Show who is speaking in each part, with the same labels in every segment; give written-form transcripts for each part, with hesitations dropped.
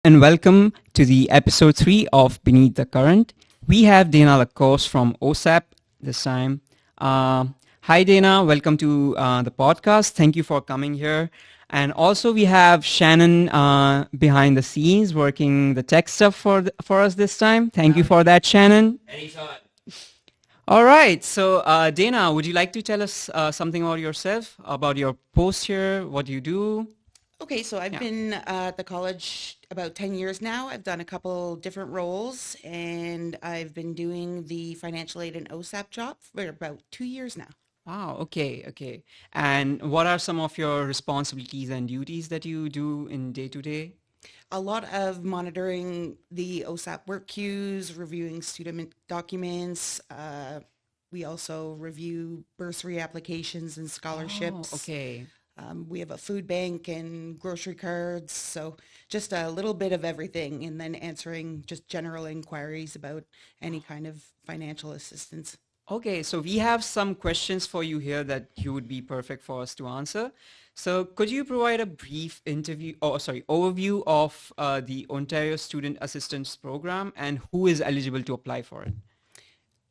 Speaker 1: and welcome to the episode 3 of Beneath the Current. We have Dana Lacosse from OSAP this time. Hi Dana, welcome to the podcast. Thank you for coming here. And also we have Shannon behind the scenes working the tech stuff for us this time. Thank you for that, Shannon.
Speaker 2: Anytime.
Speaker 1: All right, so Dana, would you like to tell us something about yourself, about your post here, what you do?
Speaker 3: Okay, so I've been at the college about 10 years now. I've done a couple different roles, and I've been doing the financial aid and OSAP job for about 2 years now.
Speaker 1: Wow, okay. And what are some of your responsibilities and duties that you do in day to day?
Speaker 3: A lot of monitoring the OSAP work queues, reviewing student documents. We also review bursary applications and scholarships.
Speaker 1: Oh, okay.
Speaker 3: We have a food bank and grocery cards, so just a little bit of everything, and then answering just general inquiries about any kind of financial assistance.
Speaker 1: Okay, so we have some questions for you here that you would be perfect for us to answer. So could you provide a brief overview of the Ontario Student Assistance Program and who is eligible to apply for it?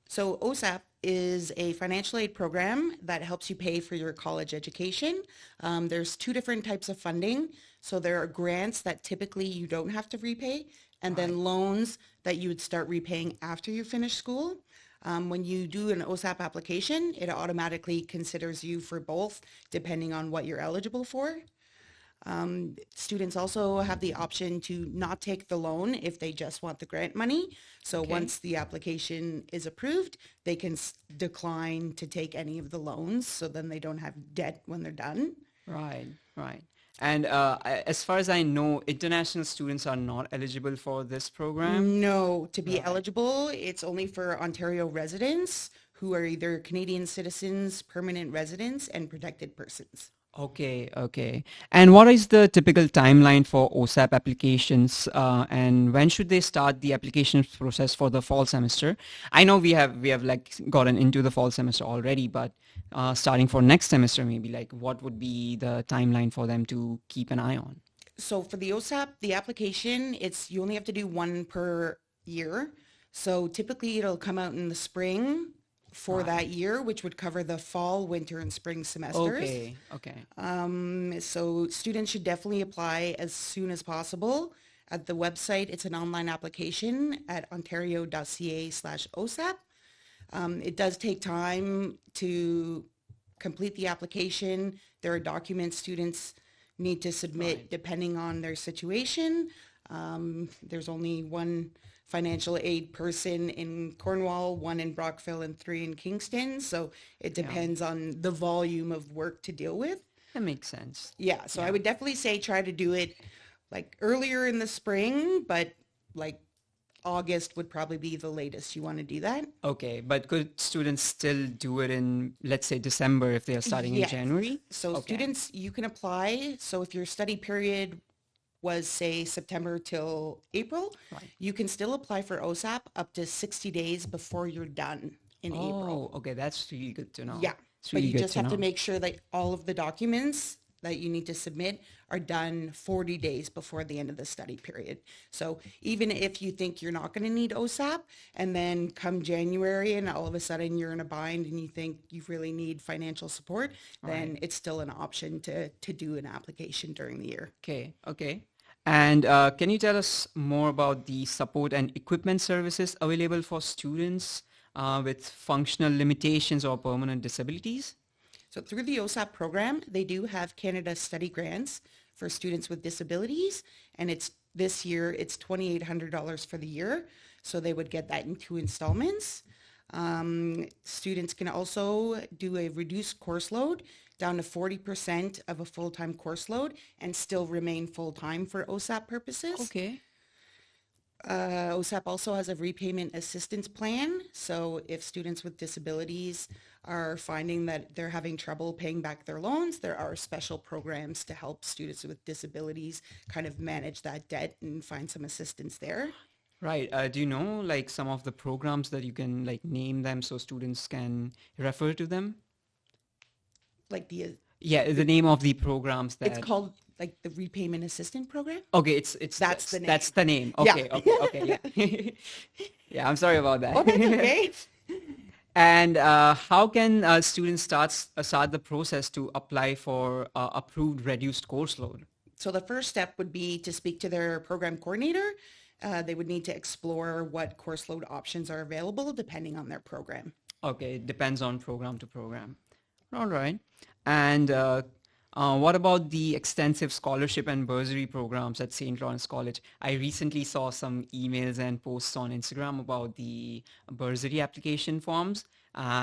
Speaker 3: So OSAP is a financial aid program that helps you pay for your college education. There's two different types of funding. So there are grants that typically you don't have to repay, and then loans that you would start repaying after you finish school. When you do an OSAP application, it automatically considers you for both, depending on what you're eligible for. Students also have the option to not take the loan if they just want the grant money. So once the application is approved, they can decline to take any of the loans, so then they don't have debt when they're done.
Speaker 1: Right. And as far as I know, international students are not eligible for this program.
Speaker 3: No, to be eligible, it's only for Ontario residents who are either Canadian citizens, permanent residents, and protected persons.
Speaker 1: Okay. And what is the typical timeline for OSAP applications, and when should they start the application process for the fall semester? I know we have like gotten into the fall semester already, but starting for next semester, maybe like what would be the timeline for them to keep an eye on?
Speaker 3: So for the OSAP, the application, you only have to do one per year. So typically it'll come out in the spring for that year, which would cover the fall, winter, and spring semesters.
Speaker 1: Okay.
Speaker 3: So students should definitely apply as soon as possible. At the website, it's an online application at ontario.ca/OSAP. It does take time to complete the application. There are documents students need to submit depending on their situation. There's only one financial aid person in Cornwall, one in Brockville, and 3 in Kingston. So it depends on the volume of work to deal with.
Speaker 1: That makes sense.
Speaker 3: Yeah, so I would definitely say try to do it like earlier in the spring, but like August would probably be the latest you want to do that.
Speaker 1: Okay, but could students still do it in, let's say, December if they are starting in January?
Speaker 3: So students, you can apply. So if your study period was, say, September till April, you can still apply for OSAP up to 60 days before you're done in April.
Speaker 1: Oh, okay, that's really good to know.
Speaker 3: Yeah,
Speaker 1: It's
Speaker 3: but
Speaker 1: really
Speaker 3: you
Speaker 1: good
Speaker 3: just
Speaker 1: to
Speaker 3: have to
Speaker 1: know.
Speaker 3: make sure that all of the documents that you need to submit are done 40 days before the end of the study period. So even if you think you're not going to need OSAP, and then come January and all of a sudden you're in a bind and you think you really need financial support, then it's still an option to do an application during the year.
Speaker 1: Okay. And can you tell us more about the support and equipment services available for students with functional limitations or permanent disabilities?
Speaker 3: So through the OSAP program, they do have Canada Study Grants for students with disabilities, and this year it's $2,800 for the year, so they would get that in 2 installments. Students can also do a reduced course load down to 40% of a full-time course load and still remain full-time for OSAP purposes.
Speaker 1: Okay.
Speaker 3: OSAP also has a repayment assistance plan. So if students with disabilities are finding that they're having trouble paying back their loans, there are special programs to help students with disabilities kind of manage that debt and find some assistance there.
Speaker 1: Right. Do you know like some of the programs that you can like name them so students can refer to them?
Speaker 3: Like
Speaker 1: Yeah, the name of the programs that...
Speaker 3: it's called like the repayment assistant program.
Speaker 1: Okay, it's
Speaker 3: That's the
Speaker 1: that's
Speaker 3: name.
Speaker 1: the name.
Speaker 3: Yeah.
Speaker 1: Okay, okay, okay, yeah. Yeah, I'm sorry about
Speaker 3: Oh, that's
Speaker 1: that.
Speaker 3: okay.
Speaker 1: And how can students start the process to apply for approved reduced course load?
Speaker 3: So the first step would be to speak to their program coordinator. They would need to explore what course load options are available depending on their program.
Speaker 1: Okay, it depends on program to program. All right. And what about the extensive scholarship and bursary programs at St. Lawrence College? I recently saw some emails and posts on Instagram about the bursary application forms.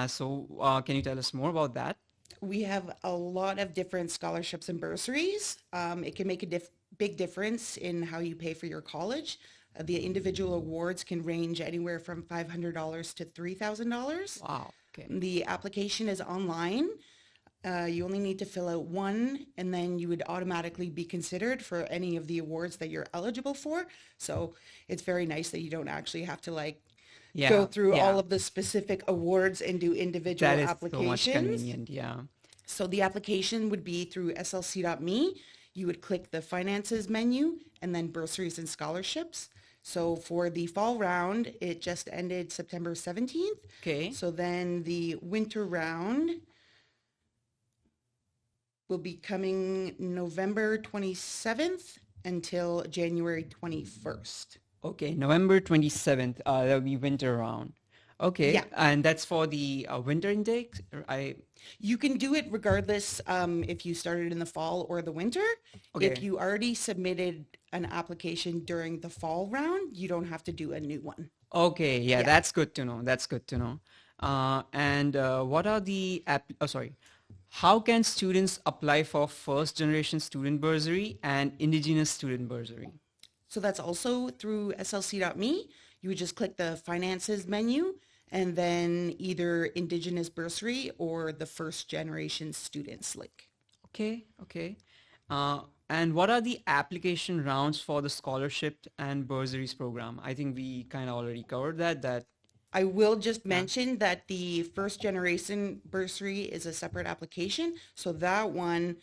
Speaker 1: So can you tell us more about that?
Speaker 3: We have a lot of different scholarships and bursaries. It can make a big difference in how you pay for your college. The individual awards can range anywhere from $500 to $3,000.
Speaker 1: Wow. Okay.
Speaker 3: The application is online. You only need to fill out one, and then you would automatically be considered for any of the awards that you're eligible for. So it's very nice that you don't actually have to go
Speaker 1: Yeah.
Speaker 3: through all
Speaker 1: Yeah.
Speaker 3: of the specific awards and do individual
Speaker 1: That is so much
Speaker 3: applications.
Speaker 1: convenient. Yeah.
Speaker 3: So the application would be through slc.me. You would click the finances menu and then bursaries and scholarships. So for the fall round, it just ended September 17th.
Speaker 1: Okay.
Speaker 3: So then the winter round will be coming November 27th until January 21st.
Speaker 1: Okay. November 27th. That'll be winter round. Okay.
Speaker 3: Yeah.
Speaker 1: And that's for the winter intake.
Speaker 3: You can do it regardless if you started in the fall or the winter.
Speaker 1: Okay.
Speaker 3: If you already submitted an application during the fall round, you don't have to do a new one.
Speaker 1: Okay, yeah,
Speaker 3: Yeah.
Speaker 1: that's good to know. That's good to know. And what are the sorry, how can students apply for first generation student bursary and indigenous student bursary?
Speaker 3: So that's also through slc.me. You would just click the finances menu and then either Indigenous bursary or the first generation students link.
Speaker 1: Okay, okay. And what are the application rounds for the scholarship and bursaries program? I think we kind of already covered that.
Speaker 3: I will just
Speaker 1: Yeah.
Speaker 3: mention that the first generation bursary is a separate application. So that one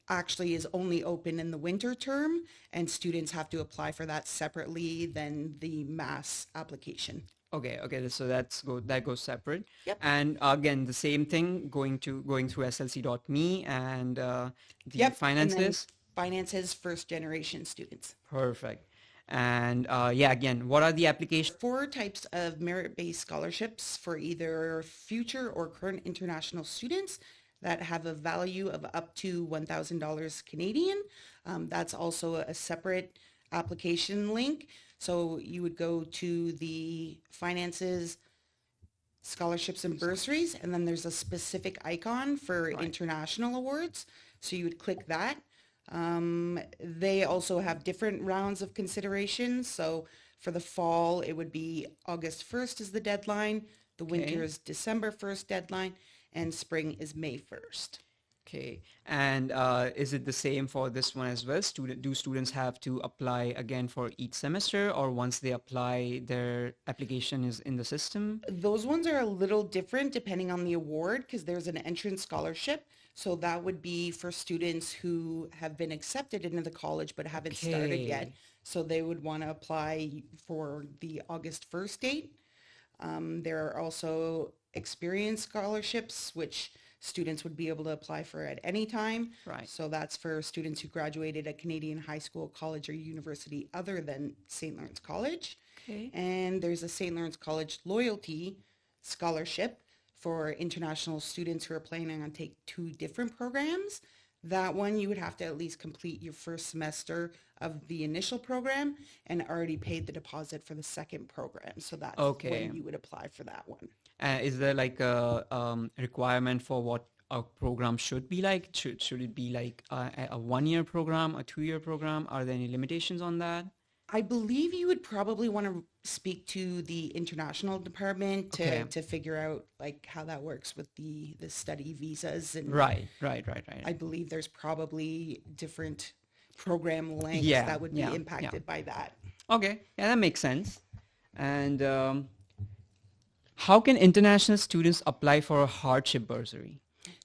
Speaker 3: actually is only open in the winter term, and students have to apply for that separately than the mass application.
Speaker 1: Okay, okay. So that goes separate.
Speaker 3: Yep.
Speaker 1: And again, the same thing going through slc.me and the
Speaker 3: Yep. And then
Speaker 1: finances.
Speaker 3: finances first generation students.
Speaker 1: Perfect. And yeah, again, what are the applications?
Speaker 3: 4 types of merit-based scholarships for either future or current international students that have a value of up to $1,000 Canadian. That's also a separate application link. So you would go to the finances, scholarships and bursaries, and then there's a specific icon for
Speaker 1: Right.
Speaker 3: international awards. So you would click that. They also have different rounds of considerations. So for the fall, it would be August 1st is the deadline. The winter
Speaker 1: Okay.
Speaker 3: is December 1st deadline, and spring is May 1st.
Speaker 1: Okay. And is it the same for this one as well? Do students have to apply again for each semester, or once they apply, their application is in the system?
Speaker 3: Those ones are a little different depending on the award because there's an entrance scholarship. So that would be for students who have been accepted into the college but haven't started yet.
Speaker 1: Okay.
Speaker 3: So they would want to apply for the August 1st date. There are also experience scholarships, which students would be able to apply for at any time.
Speaker 1: Right.
Speaker 3: So that's for students who graduated at Canadian high school, college, or university other than St. Lawrence College.
Speaker 1: Okay.
Speaker 3: And there's a St. Lawrence College loyalty scholarship for international students who are planning on take 2 different programs. That one you would have to at least complete your first semester of the initial program and already paid the deposit for the second program. So that's
Speaker 1: Okay.
Speaker 3: when you would apply for that one.
Speaker 1: Is there like a requirement for what a program should be like? Should it be like a 1-year program, a 2-year program? Are there any limitations on that?
Speaker 3: I believe you would probably want to speak to the international department
Speaker 1: Okay.
Speaker 3: to figure out like how that works with the study visas. And
Speaker 1: Right.
Speaker 3: I believe there's probably different program lengths
Speaker 1: Yeah.
Speaker 3: that would be
Speaker 1: Yeah.
Speaker 3: impacted by that.
Speaker 1: Okay. Yeah, that makes sense. And how can international students apply for a hardship bursary?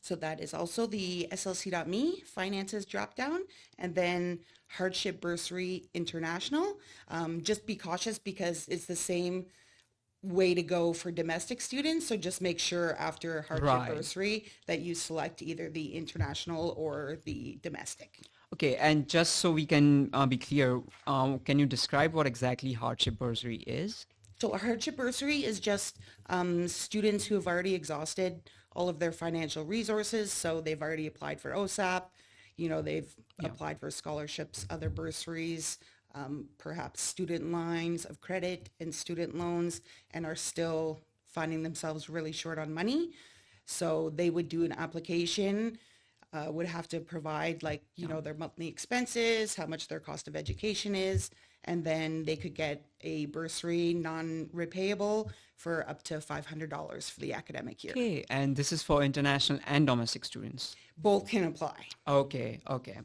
Speaker 3: So that is also the slc.me finances dropdown, and then hardship bursary international. Just be cautious because it's the same way to go for domestic students. So just make sure after hardship
Speaker 1: Right.
Speaker 3: bursary that you select either the international or the domestic.
Speaker 1: Okay, and just so we can be clear, can you describe what exactly hardship bursary is?
Speaker 3: So a hardship bursary is just students who have already exhausted all of their financial resources. So they've already applied for OSAP, they've
Speaker 1: Yeah.
Speaker 3: applied for scholarships, other bursaries, perhaps student lines of credit and student loans, and are still finding themselves really short on money. So they would do an application, would have to provide their monthly expenses, how much their cost of education is, and then they could get a bursary non-repayable for up to $500 for the academic year.
Speaker 1: Okay, and this is for international and domestic students.
Speaker 3: Both can apply.
Speaker 1: Okay, okay.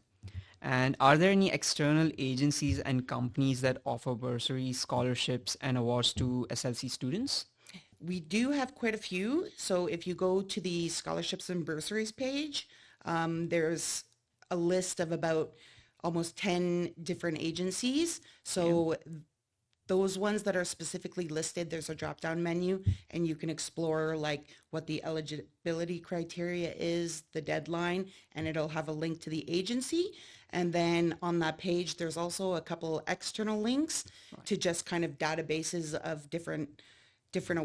Speaker 1: And are there any external agencies and companies that offer bursaries, scholarships, and awards to SLC students?
Speaker 3: We do have quite a few. So if you go to the scholarships and bursaries page, there's a list of about almost 10 different agencies. So those ones that are specifically listed, there's a drop-down menu, and you can explore like what the eligibility criteria is, the deadline, and it'll have a link to the agency. And then on that page, there's also a couple external links to just kind of databases of different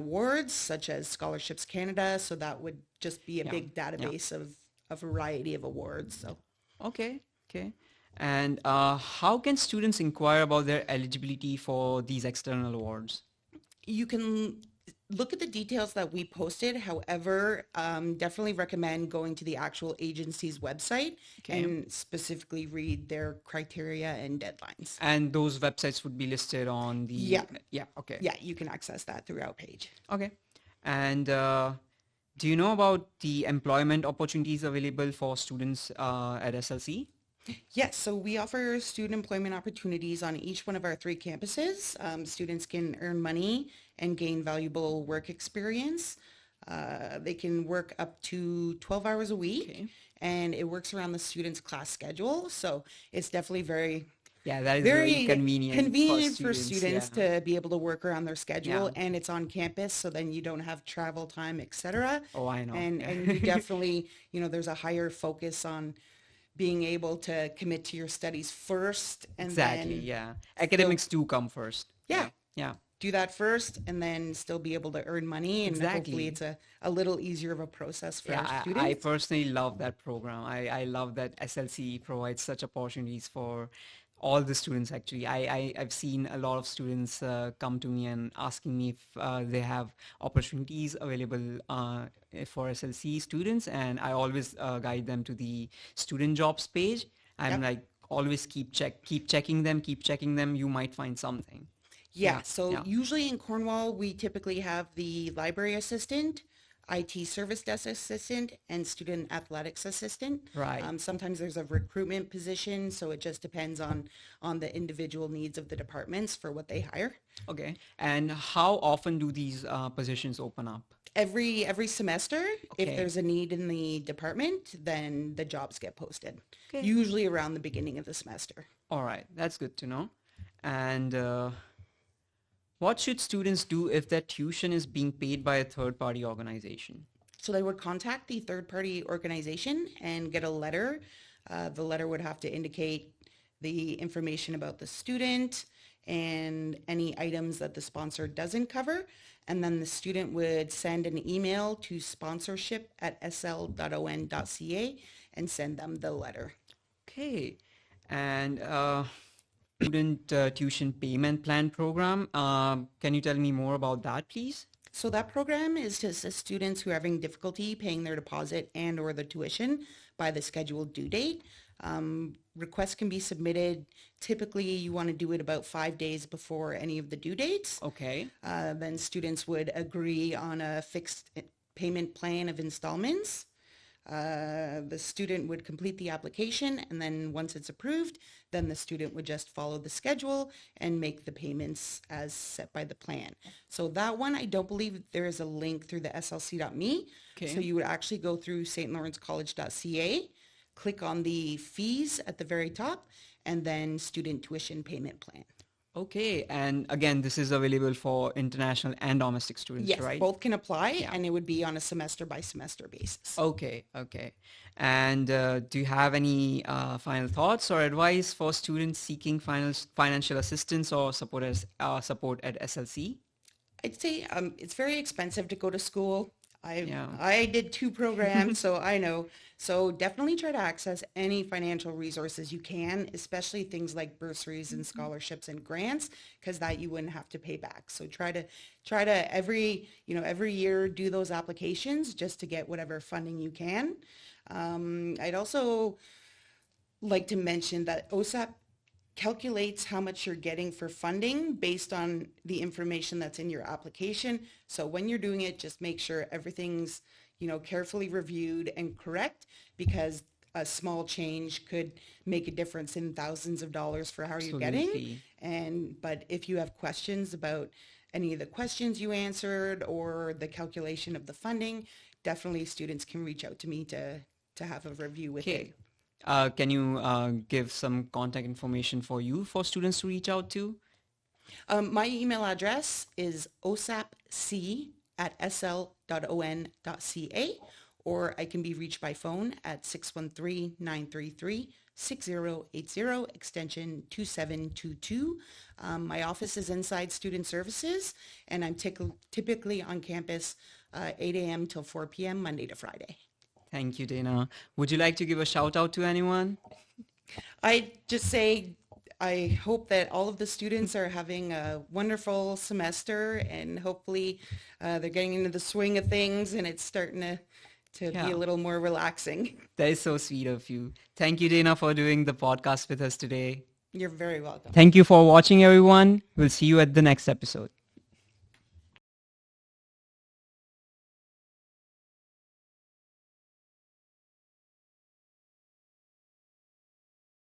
Speaker 3: awards, such as Scholarships Canada. So that would just be a big database of a variety of awards. So
Speaker 1: Okay, okay. And how can students inquire about their eligibility for these external awards?
Speaker 3: you can look at the details that we posted. However, definitely recommend going to the actual agency's website and specifically read their criteria and deadlines.
Speaker 1: And those websites would be listed on the...
Speaker 3: Yeah.
Speaker 1: Yeah, okay.
Speaker 3: Yeah, you can access that throughout page.
Speaker 1: Okay. And do you know about the employment opportunities available for students at SLC?
Speaker 3: Yes, so we offer student employment opportunities on each one of our 3 campuses. Students can earn money and gain valuable work experience. They can work up to 12 hours a week, and it works around the student's class schedule. So it's definitely very
Speaker 1: that is very convenient
Speaker 3: for students to be able to work around their schedule, and it's on campus, so then you don't have travel time, etc.
Speaker 1: Oh, I know.
Speaker 3: And you definitely, there's a higher focus on being able to commit to your studies first, and then
Speaker 1: academics do come first.
Speaker 3: Yeah.
Speaker 1: Yeah.
Speaker 3: Do that first and then still be able to earn money, and hopefully it's a little easier of a process for our students.
Speaker 1: I personally love that program. I love that SLC provides such opportunities for all the students. Actually, I've seen a lot of students come to me and asking me if they have opportunities available for SLC students, and I always guide them to the student jobs page. I'm like, always keep checking them. You might find something.
Speaker 3: So usually in Cornwall, we typically have the library assistant, IT service desk assistant, and student athletics assistant.
Speaker 1: Right.
Speaker 3: Sometimes there's a recruitment position, so it just depends on the individual needs of the departments for what they hire.
Speaker 1: Okay. And how often do these positions open up?
Speaker 3: Every semester. If there's a need in the department, then the jobs get posted.
Speaker 1: Okay.
Speaker 3: Usually around the beginning of the semester.
Speaker 1: All right. That's good to know. And what should students do if their tuition is being paid by a third-party organization?
Speaker 3: So they would contact the third-party organization and get a letter. The letter would have to indicate the information about the student and any items that the sponsor doesn't cover. And then the student would send an email to sponsorship@sl.on.ca and send them the letter.
Speaker 1: Okay. And student tuition payment plan program. Can you tell me more about that, please?
Speaker 3: So that program is to assist students who are having difficulty paying their deposit and or the tuition by the scheduled due date. Requests can be submitted. Typically, you want to do it about 5 days before any of the due dates.
Speaker 1: Okay.
Speaker 3: Then students would agree on a fixed payment plan of installments. The student would complete the application, and then once it's approved, then the student would just follow the schedule and make the payments as set by the plan. So that one, I don't believe there is a link through the slc.me.
Speaker 1: Okay.
Speaker 3: So you would actually go through stlawrencecollege.ca, click on the fees at the very top, and then student tuition payment plan.
Speaker 1: Okay, and again, this is available for international and domestic students,
Speaker 3: Yes,
Speaker 1: right?
Speaker 3: both can apply,
Speaker 1: Yeah.
Speaker 3: and it would be on a semester by semester basis.
Speaker 1: Okay, okay. And do you have any final thoughts or advice for students seeking financial assistance or support at SLC?
Speaker 3: I'd say it's very expensive to go to school.
Speaker 1: Yeah.
Speaker 3: I did 2 programs, so I know. So definitely try to access any financial resources you can, especially things like bursaries and scholarships and grants, because that you wouldn't have to pay back. So try to every year do those applications just to get whatever funding you can. I'd also like to mention that OSAP calculates how much you're getting for funding based on the information that's in your application. So when you're doing it, just make sure everything's, carefully reviewed and correct, because a small change could make a difference in thousands of dollars for how you're getting. But if you have questions about any of the questions you answered or the calculation of the funding, definitely students can reach out to me to have a review with
Speaker 1: Okay.
Speaker 3: it.
Speaker 1: Can you give some contact information for students to reach out to?
Speaker 3: My email address is osapc@sl.on.ca, or I can be reached by phone at 613-933-6080, extension 2722. My office is inside Student Services, and I'm typically on campus 8 a.m. till 4 p.m. Monday to Friday.
Speaker 1: Thank you, Dana. Would you like to give a shout out to anyone?
Speaker 3: I just say I hope that all of the students are having a wonderful semester, and hopefully they're getting into the swing of things and it's starting to be a little more relaxing.
Speaker 1: That is so sweet of you. Thank you, Dana, for doing the podcast with us today.
Speaker 3: You're very welcome.
Speaker 1: Thank you for watching, everyone. We'll see you at the next episode.